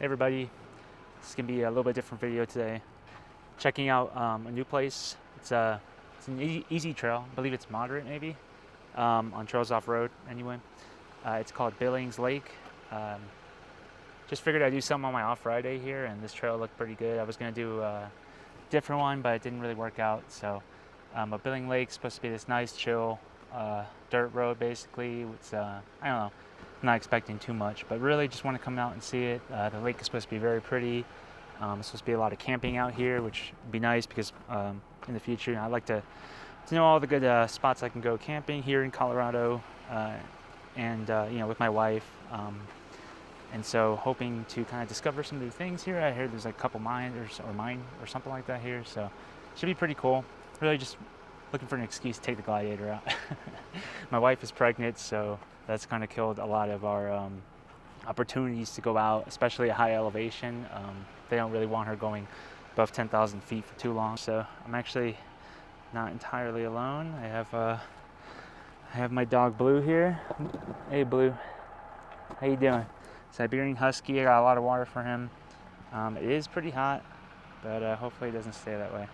everybody, this is going to be a little bit different video today. Checking out a new place. It's an easy trail. I believe it's moderate maybe, on Trails Off-Road anyway. It's called Billings Lake. Just figured I'd do something on my off Friday here, and this trail looked pretty good. I was going to do a different one, but it didn't really work out. So but Billings Lake's supposed to be this nice chill dirt road basically. It's I don't know, I'm not expecting too much, but really just want to come out and see it. The lake is supposed to be very pretty. It's supposed to be a lot of camping out here, which would be nice because in the future I'd like to know all the good spots I can go camping here in Colorado, and with my wife. And so hoping to kind of discover some new things here. I heard there's like a couple mine or something like that here, so should be pretty cool. Really just looking for an excuse to take the Gladiator out. My wife is pregnant, so that's kind of killed a lot of our opportunities to go out, especially at high elevation. They don't really want her going above 10,000 feet for too long. So I'm actually not entirely alone. I have my dog Blue here. Hey Blue, how you doing? Siberian Husky. I got a lot of water for him. It is pretty hot, but hopefully it doesn't stay that way.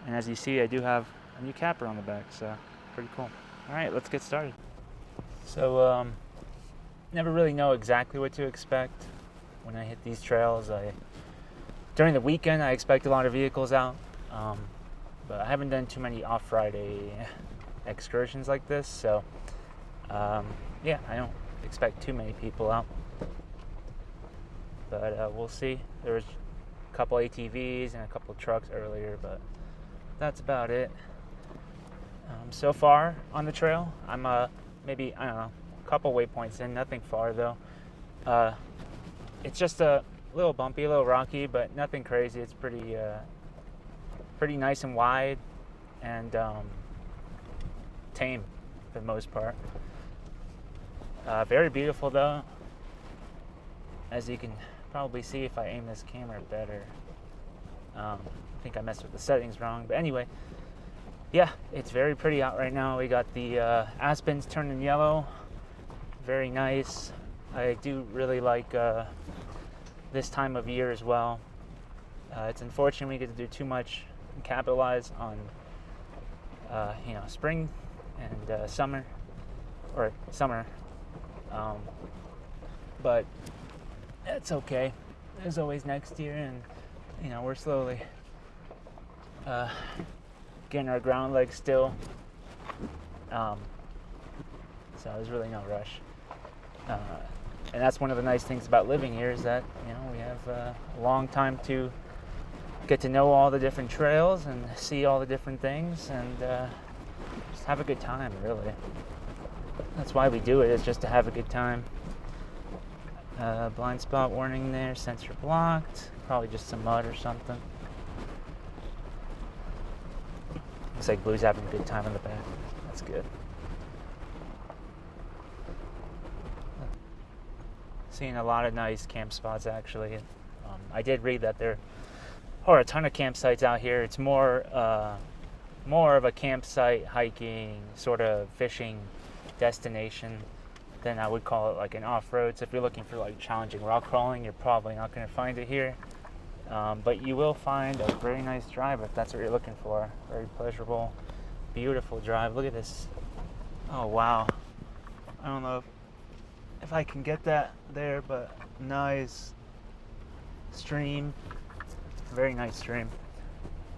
And as you see, I do have a new capper on the back, so pretty cool. All right, let's get started. So never really know exactly what to expect when I hit these trails. During the weekend I expect a lot of vehicles out, but I haven't done too many off-Friday excursions like this, so yeah, I don't expect too many people out, but we'll see. There was a couple ATVs and a couple trucks earlier, but that's about it. So far on the trail, I'm maybe, I don't know, a couple waypoints in, nothing far though. It's just a little bumpy, a little rocky, but nothing crazy. It's pretty nice and wide, and tame for the most part. Very beautiful though, as you can probably see if I aim this camera better. I think I messed with the settings wrong, but anyway, yeah, it's very pretty out right now. We got the aspens turning yellow. Very nice. I do really like this time of year as well. It's unfortunate we get to do too much and capitalize on spring and summer, but it's okay. There's always next year, and we're slowly getting our ground legs still, so there's really no rush, and that's one of the nice things about living here, is that we have a long time to get to know all the different trails and see all the different things, and just have a good time. Really, that's why we do it, is just to have a good time. Blind spot warning there, sensor blocked, probably just some mud or something. Looks like Blue's having a good time in the back. That's good. Seeing a lot of nice camp spots actually. I did read that there are a ton of campsites out here. It's more of a campsite, hiking, sort of fishing destination than I would call it like an off-road. So if you're looking for like challenging rock crawling, you're probably not going to find it here. But you will find a very nice drive if that's what you're looking for. Very pleasurable, beautiful drive. Look at this. Oh wow. I don't know if I can get that there, but nice stream. Very nice stream.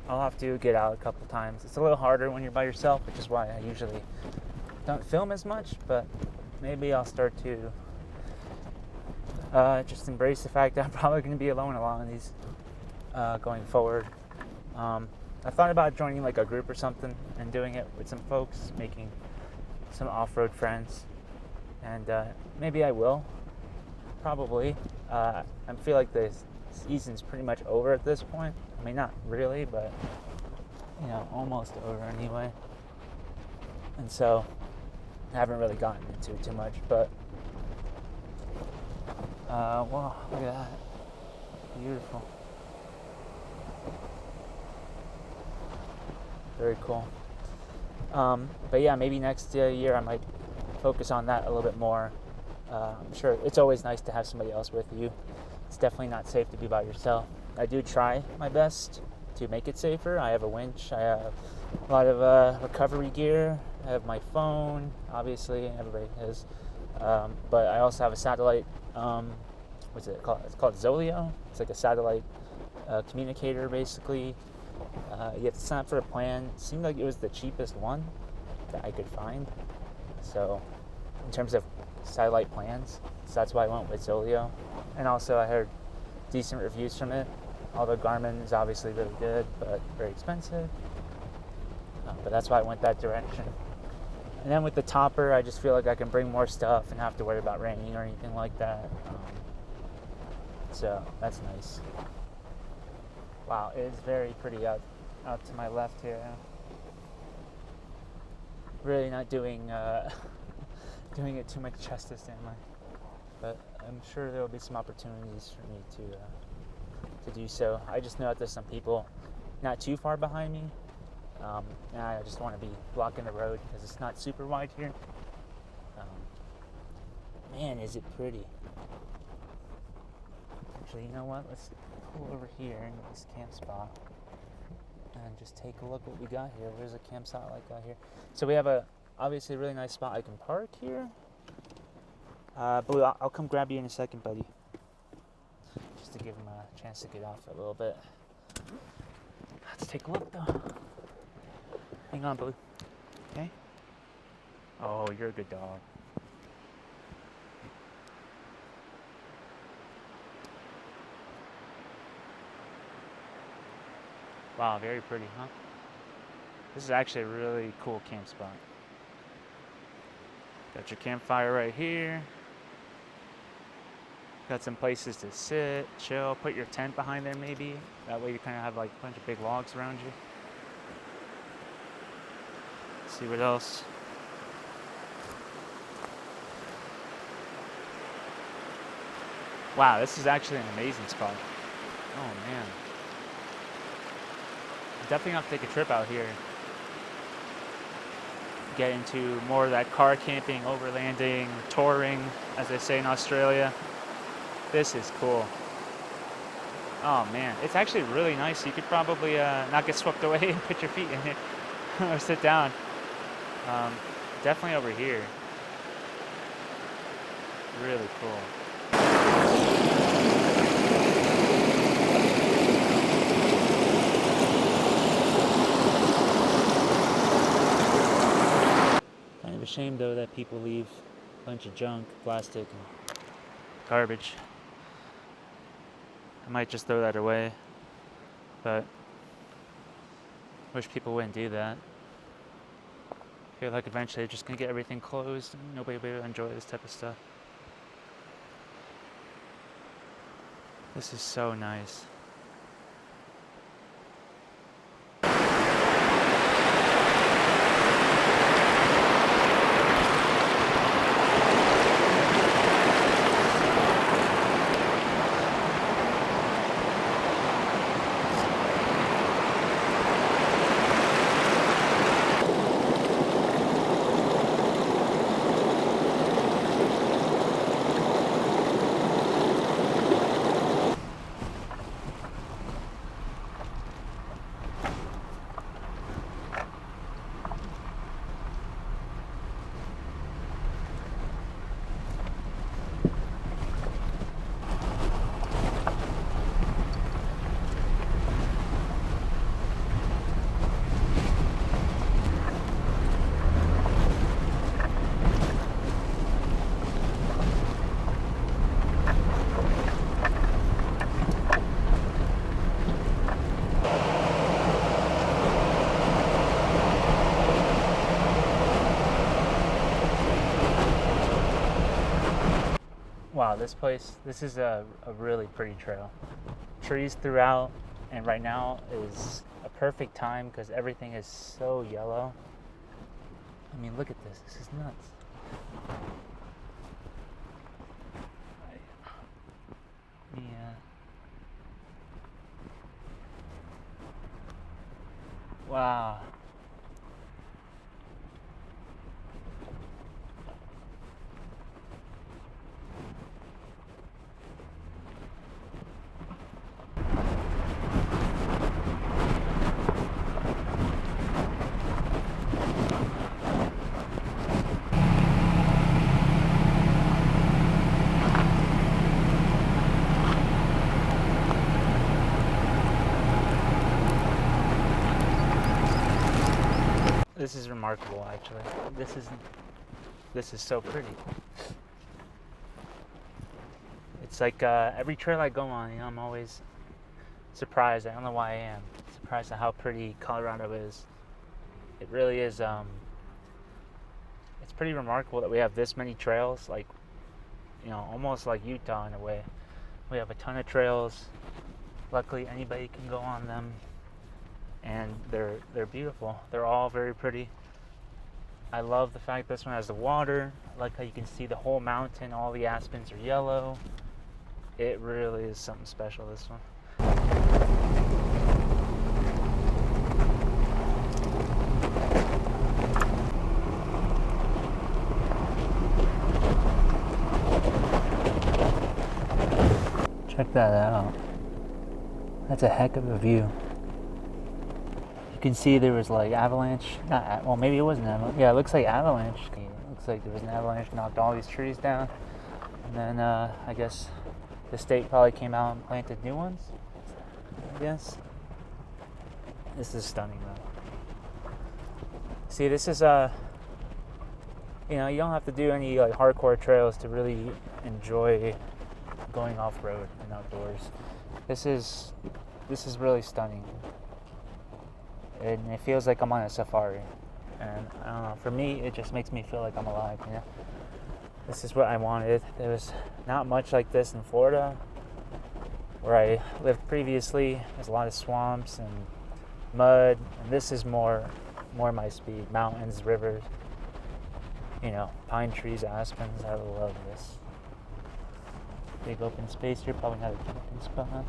I'll have to get out a couple times. It's a little harder when you're by yourself, which is why I usually don't film as much, but maybe I'll start to just embrace the fact that I'm probably going to be alone a lot of these going forward. I thought about joining like a group or something and doing it with some folks, making some off-road friends, and maybe I will, probably. I feel like the season's pretty much over at this point. I mean, not really, but almost over anyway. And so I haven't really gotten into it too much, but wow, look at that. Beautiful. Very cool. But yeah, maybe next year I might focus on that a little bit more. I'm sure it's always nice to have somebody else with you. it's definitely not safe to be by yourself. I do try my best to make it safer. I have a winch, I have a lot of recovery gear, I have my phone, obviously, everybody has, but I also have a satellite, what's it called? It's called Zoleo. It's like a satellite communicator, basically. You have to sign up for a plan. It seemed like it was the cheapest one that I could find. So, in terms of satellite plans, so that's why I went with Zoleo. And also, I heard decent reviews from it. Although Garmin is obviously really good, but very expensive. But that's why I went that direction. And then with the topper, I just feel like I can bring more stuff and have to worry about raining or anything like that. So that's nice. Wow, it is very pretty out to my left here. Really not doing doing it too much justice, am I? But I'm sure there will be some opportunities for me to do so. I just know that there's some people not too far behind me, and I just want to be blocking the road because it's not super wide here. Man, is it pretty. Actually, you know what? Let's pull over here in this camp spot and just take a look what we got here. Where's a campsite like that here? So we have obviously a really nice spot I can park here. Blue, I'll come grab you in a second, buddy. Just to give him a chance to get off for a little bit. Let's take a look though. Hang on, Blue. Okay? Oh, you're a good dog. Wow, very pretty, huh? This is actually a really cool camp spot. Got your campfire right here. Got some places to sit, chill, put your tent behind there maybe. That way you kind of have like a bunch of big logs around you. Let's see what else. Wow, this is actually an amazing spot. Oh man. Definitely have to take a trip out here. Get into more of that car camping, overlanding, touring, as they say in Australia. This is cool. Oh man, it's actually really nice. You could probably not get swept away and put your feet in it or sit down. Definitely over here. Really cool. Kind of a shame though that people leave a bunch of junk, plastic, and garbage. I might just throw that away, but wish people wouldn't do that. I feel like eventually they're just gonna get everything closed and nobody will be able to enjoy this type of stuff. This is so nice. Wow, this is a really pretty trail. Trees throughout, and right now is a perfect time because everything is so yellow. I mean, look at this. This is nuts. Yeah. Wow. this is remarkable, actually. This is so pretty. It's like every trail I go on, I'm always surprised. I don't know why I am surprised at how pretty Colorado is. It really is. It's pretty remarkable that we have this many trails, like, almost like Utah in a way. We have a ton of trails. Luckily, anybody can go on them, and they're beautiful. They're all very pretty. I love the fact this one has the water. I like how you can see the whole mountain. All the aspens are yellow. It really is something special, this one. Check that out. That's a heck of a view. You can see there was like avalanche. Well, maybe it wasn't avalanche. Yeah, it looks like avalanche. It looks like there was an avalanche, knocked all these trees down. And then I guess the state probably came out and planted new ones, I guess. This is stunning though. See, this is you don't have to do any like hardcore trails to really enjoy going off-road and outdoors. This is really stunning, and it feels like I'm on a safari. And I don't know, for me, it just makes me feel like I'm alive. This is what I wanted. There was not much like this in Florida, where I lived previously. There's a lot of swamps and mud, and this is more my speed. Mountains, rivers, pine trees, aspens. I love this. Big open space here, probably not a camping spot.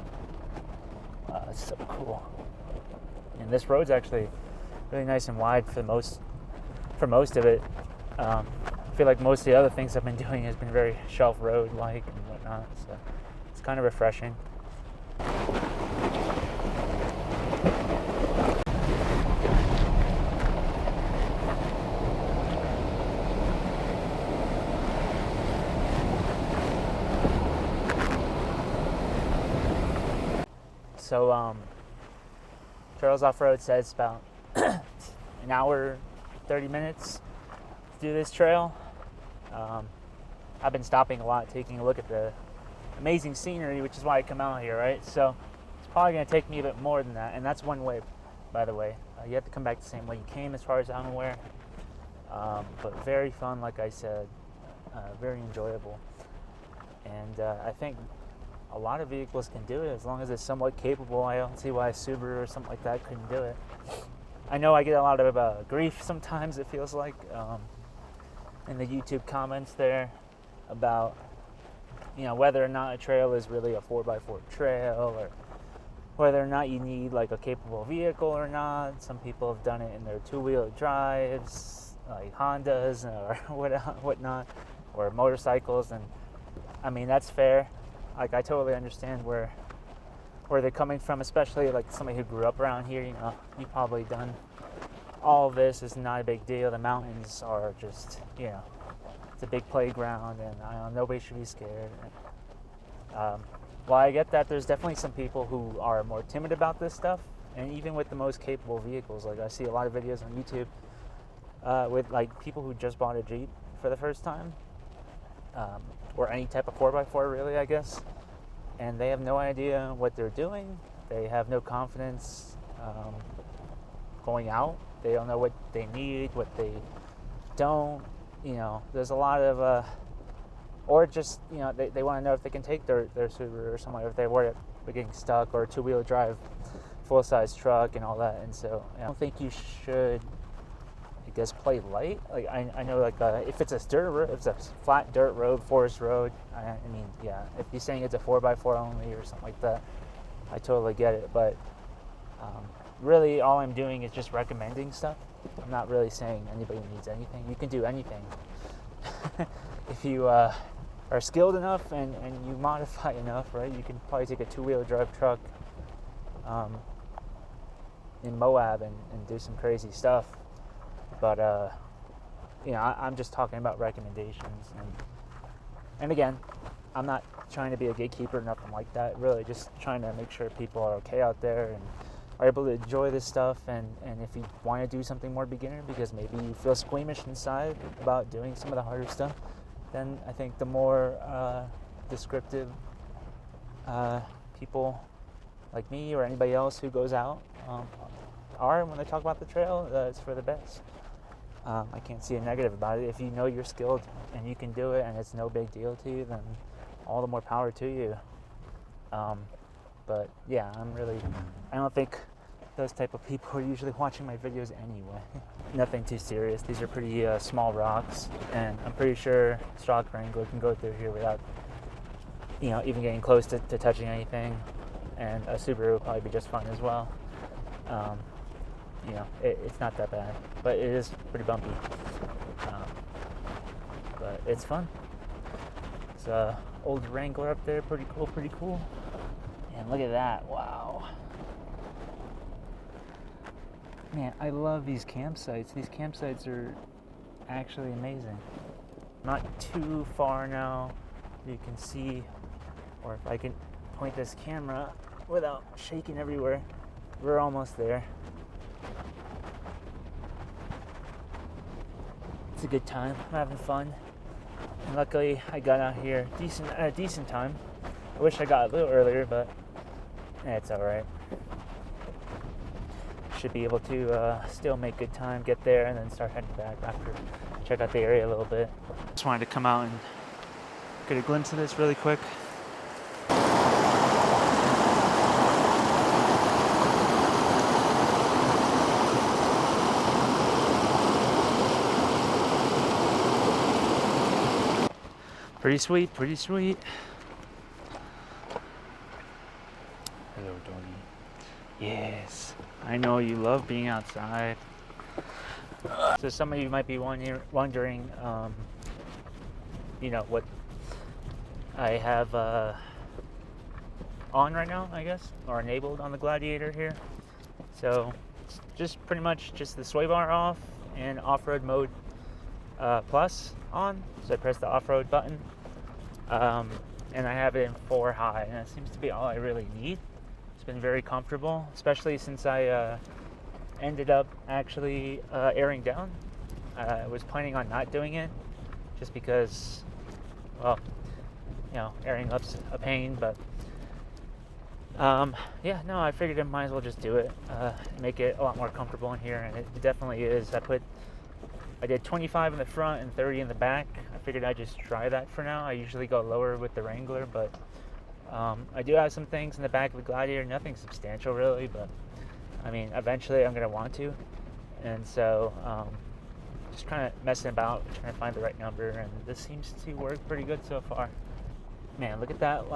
It's so cool. And this road's actually really nice and wide for most of it. I feel like most of the other things I've been doing has been very shelf road-like and whatnot, so it's kind of refreshing. So, Trails Off-Road says about an hour, 30 minutes to do this trail. I've been stopping a lot, taking a look at the amazing scenery, which is why I come out here, right? So it's probably going to take me a bit more than that, and that's one way, by the way. You have to come back the same way you came, as far as I'm aware. But very fun, like I said, very enjoyable. And I think a lot of vehicles can do it as long as it's somewhat capable. I don't see why a Subaru or something like that couldn't do it. I know I get a lot of grief sometimes, it feels like, in the YouTube comments there about, whether or not a trail is really a 4x4 trail, or whether or not you need like a capable vehicle or not. Some people have done it in their two-wheel drives, like Hondas or whatnot, or motorcycles, and I mean, that's fair. Like, I totally understand where they're coming from, especially like somebody who grew up around here. You've probably done all of this. It's not a big deal. The mountains are just, it's a big playground, and nobody should be scared. Well, I get that there's definitely some people who are more timid about this stuff, and even with the most capable vehicles, like I see a lot of videos on YouTube with like people who just bought a Jeep for the first time, or any type of 4x4 really, I guess, and they have no idea what they're doing. They have no confidence going out. They don't know what they need, what they don't. There's a lot of or just, they want to know if they can take their Subaru or somewhere, if they're worried about getting stuck, or a two-wheel drive full-size truck and all that. And so I don't think you should, I guess, play light. Like, I know, like, if it's a dirt road, if it's a flat dirt road, forest road, I mean, yeah, if you're saying it's a 4x4 only or something like that, I totally get it. But really, all I'm doing is just recommending stuff. I'm not really saying anybody needs anything. You can do anything. If you are skilled enough and you modify enough, right, you can probably take a two-wheel drive truck in Moab and do some crazy stuff. But I'm just talking about recommendations, and again, I'm not trying to be a gatekeeper or nothing like that. Really, just trying to make sure people are okay out there, and are able to enjoy this stuff, and if you want to do something more beginner because maybe you feel squeamish inside about doing some of the harder stuff, then I think the more descriptive people like me or anybody else who goes out are when they talk about the trail, it's for the best. I can't see a negative about it. If you know you're skilled and you can do it and it's no big deal to you, then all the more power to you. But yeah, I don't think those type of people are usually watching my videos anyway. Nothing too serious. These are pretty small rocks, and I'm pretty sure stock wrangler can go through here without, even getting close to touching anything. And a Subaru will probably be just fine as well. It's not that bad, but it is pretty bumpy. But it's fun. It's a old Wrangler up there, pretty cool. And look at that, wow. Man, I love these campsites. These campsites are actually amazing. Not too far now, you can see, or if I can point this camera without shaking everywhere, we're almost there. It's a good time. I'm having fun. And luckily, I got out here at a decent time. I wish I got a little earlier, but it's all right. Should be able to still make good time, get there, and then start heading back after check out the area a little bit. Just wanted to come out and get a glimpse of this really quick. Pretty sweet. Hello, doggy. Yes, I know you love being outside. So some of you might be wondering, what I have on right now, I guess, or enabled on the Gladiator here. So it's just pretty much just the sway bar off and off-road mode plus on. So I press the off-road button, and I have it in 4 high, and that seems to be all I really need. It's been very comfortable, especially since I ended up actually airing down. I was planning on not doing it just because, airing up's a pain, but I figured I might as well just do it, make it a lot more comfortable in here, and it definitely is. I did 25 in the front and 30 in the back. I figured I'd just try that for now. I usually go lower with the Wrangler, but I do have some things in the back of the Gladiator, nothing substantial really, but I mean, eventually I'm going to want to. And so just kind of messing about, trying to find the right number, and this seems to work pretty good so far. Man, look at that,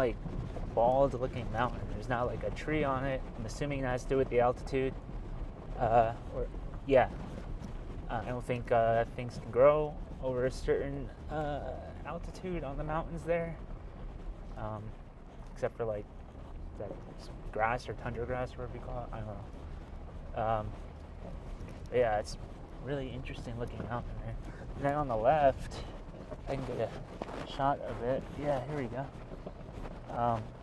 bald looking mountain. There's not a tree on it. I'm assuming that has to do with the altitude. I don't think things can grow over a certain altitude on the mountains there, except for that grass or tundra grass, or whatever you call it. I don't know. It's really interesting looking mountain there. And then on the left, I can get a shot of it. Yeah, here we go.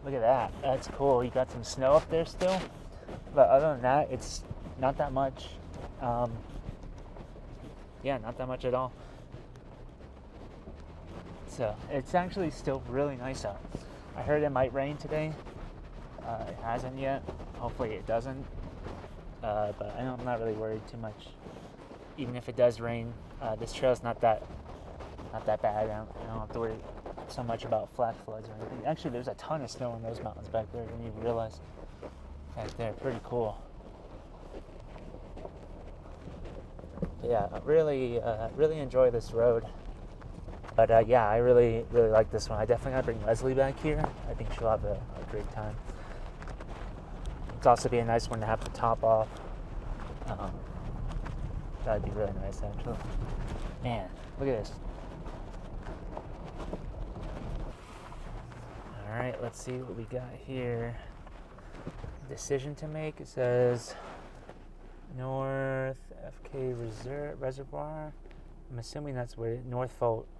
Look at that. That's cool. You got some snow up there still, but other than that, it's not that much. Not that much at all. So it's actually still really nice out. I heard it might rain today. It hasn't yet. Hopefully it doesn't. But I'm not really worried too much. Even if it does rain, this trail's not that bad. I don't have to worry so much about flash floods or anything. Actually, there's a ton of snow in those mountains back there. I didn't even realize. Back there, pretty cool. Yeah, really enjoy this road. But I really like this one. I definitely gotta bring Leslie back here. I think she'll have a great time. It's also be a nice one to have the top off. That'd be really nice, actually. Man, look at this. All right, let's see what we got here. Decision to make. It says North FK Reservoir. I'm assuming that's where North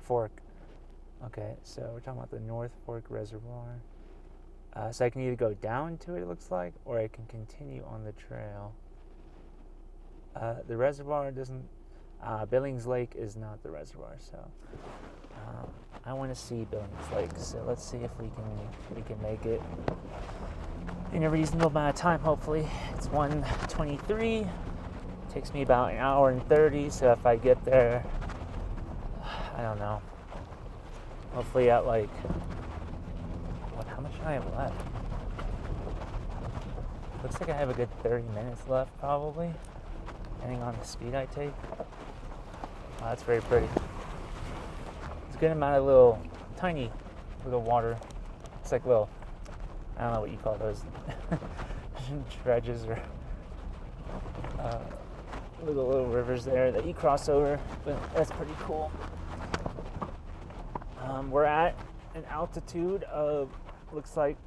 Fork. Okay, so we're talking about the North Fork Reservoir. So I can either go down to it looks like, or I can continue on the trail. The reservoir doesn't, Billings Lake is not the reservoir, so I want to see Billings Lake, so let's see if we can make it in a reasonable amount of time. Hopefully. It's 1:23. Takes me about an hour and 30, so if I get there, I don't know, hopefully at like, how much do I have left? Looks like I have a good 30 minutes left, probably, depending on the speed I take. Oh, that's very pretty. It's a good amount of little, tiny little water. It's like little, I don't know what you call those, dredges or little rivers there that you cross over, but that's pretty cool. We're at an altitude of, looks like,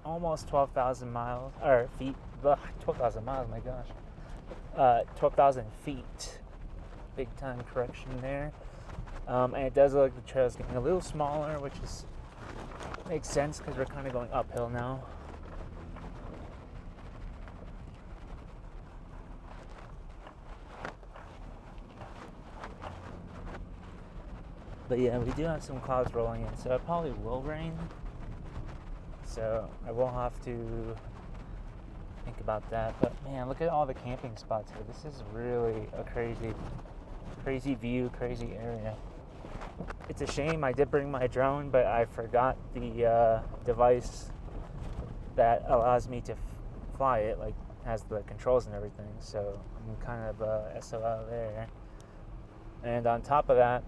almost 12,000 miles, or feet. 12,000 miles, my gosh. 12,000 feet. Big time correction there. And it does look like the trail's getting a little smaller, which makes sense because we're kind of going uphill now. But yeah, we do have some clouds rolling in, so it probably will rain. So I will have to think about that. But man, look at all the camping spots here. This is really a crazy view, crazy area. It's a shame I did bring my drone, but I forgot the device that allows me to fly it, like has the controls and everything. So I'm kind of SOL there. And on top of that,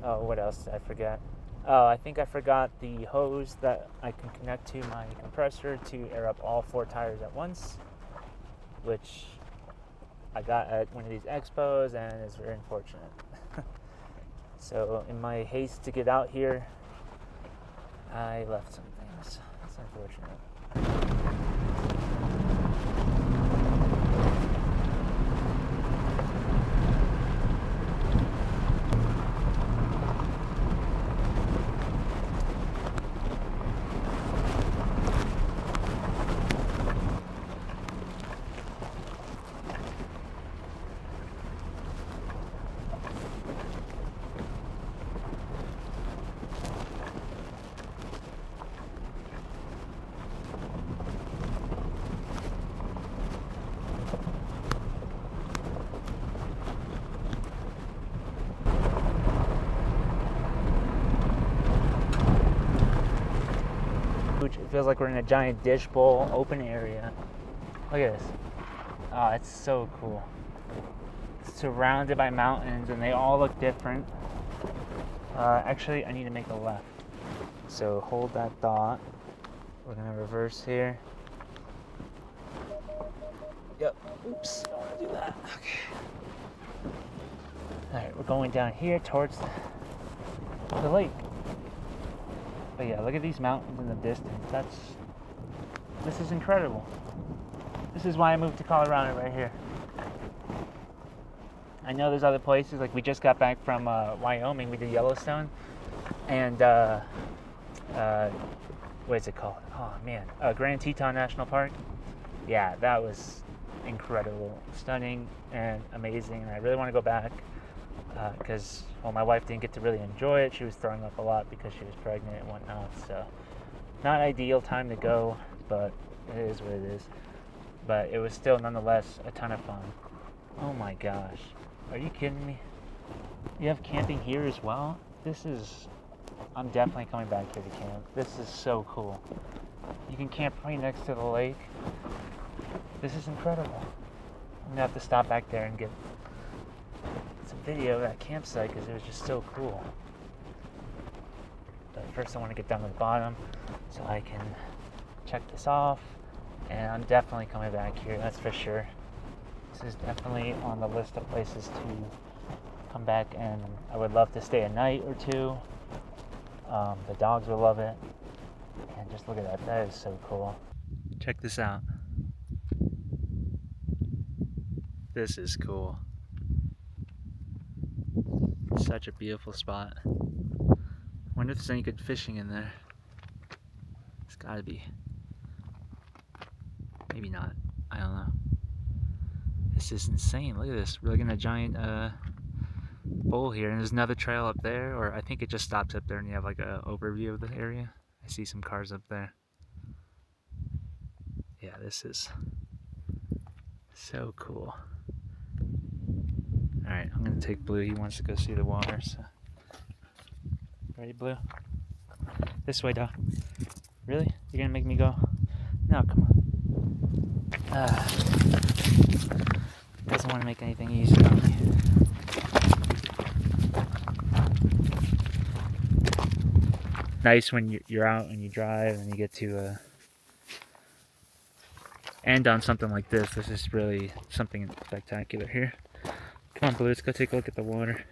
what else did I forget? Oh, I think I forgot the hose that I can connect to my compressor to air up all 4 tires at once, which I got at one of these expos, and it's very unfortunate. So in my haste to get out here, I left some things. It's unfortunate. It feels like we're in a giant dish bowl, open area. Look at this. Oh, it's so cool. It's surrounded by mountains, and they all look different. Actually, I need to make a left. So hold that thought. We're gonna reverse here. Yep. Oops. Don't want to do that. Okay. All right, we're going down here towards the lake. But yeah, look at these mountains in the distance. This is incredible. This is why I moved to Colorado right here. I know there's other places, like we just got back from Wyoming. We did Yellowstone, and what is it called? Oh man, Grand Teton National Park. Yeah, that was incredible, stunning, and amazing. And I really want to go back because my wife didn't get to really enjoy it. She was throwing up a lot because she was pregnant and whatnot. So not ideal time to go, but it is what it is. But it was still nonetheless a ton of fun. Oh my gosh. Are you kidding me? You have camping here as well? I'm definitely coming back here to camp. This is so cool. You can camp right next to the lake. This is incredible. I'm gonna have to stop back there and get some video of that campsite because it was just so cool. But first I want to get down to the bottom so I can check this off. And I'm definitely coming back here, that's for sure. This is definitely on the list of places to come back, and I would love to stay a night or two. The dogs will love it. And just look at that, that is so cool. Check this out. This is cool. Such a beautiful spot. Wonder if there's any good fishing in there. Gotta be. Maybe not. I don't know. This is insane. Look at this. We're looking at a giant bowl here, and there's another trail up there, or I think it just stops up there and you have like an overview of the area. I see some cars up there. Yeah, this is so cool. Alright, I'm gonna take Blue. He wants to go see the water, so. Ready, Blue? This way, dog. Really? You're gonna make me go? No, come on. Doesn't want to make anything easy on me. Nice when you're out and you drive and you get to end on something like this. This is really something spectacular here. Come on, Blue, let's go take a look at the water.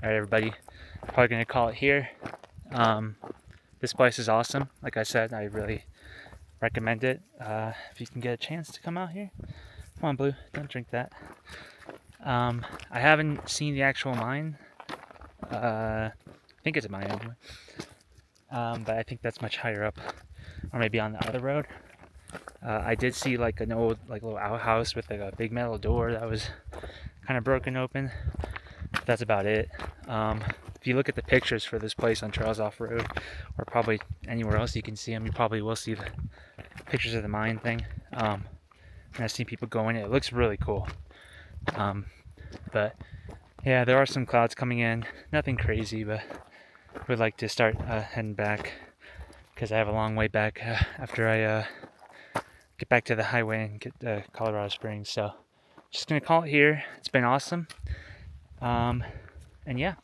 Alright, everybody, probably gonna call it here. This place is awesome. Like I said, I really recommend it. If you can get a chance to come out here. Come on, Blue, don't drink that. I haven't seen the actual mine. I think it's a mine anyway. But I think that's much higher up, or maybe on the other road. I did see like an old, like little outhouse with like a big metal door that was kind of broken open. That's about it. If you look at the pictures for this place on Trails Off Road, or probably anywhere else you can see them, you probably will see the pictures of the mine thing. And I've seen people go in it. It looks really cool. But yeah, there are some clouds coming in. Nothing crazy, but would like to start heading back because I have a long way back after I get back to the highway and get to Colorado Springs. So just gonna call it here. It's been awesome. And yeah,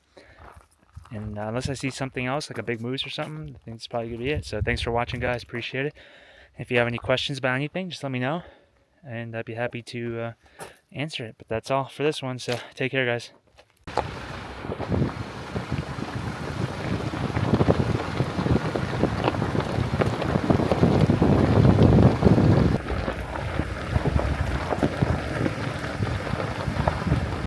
and unless I see something else like a big moose or something, I think it's probably gonna be it. So thanks for watching, guys. Appreciate it. If you have any questions about anything, just let me know and I'd be happy to answer it. But that's all for this one, so take care, guys.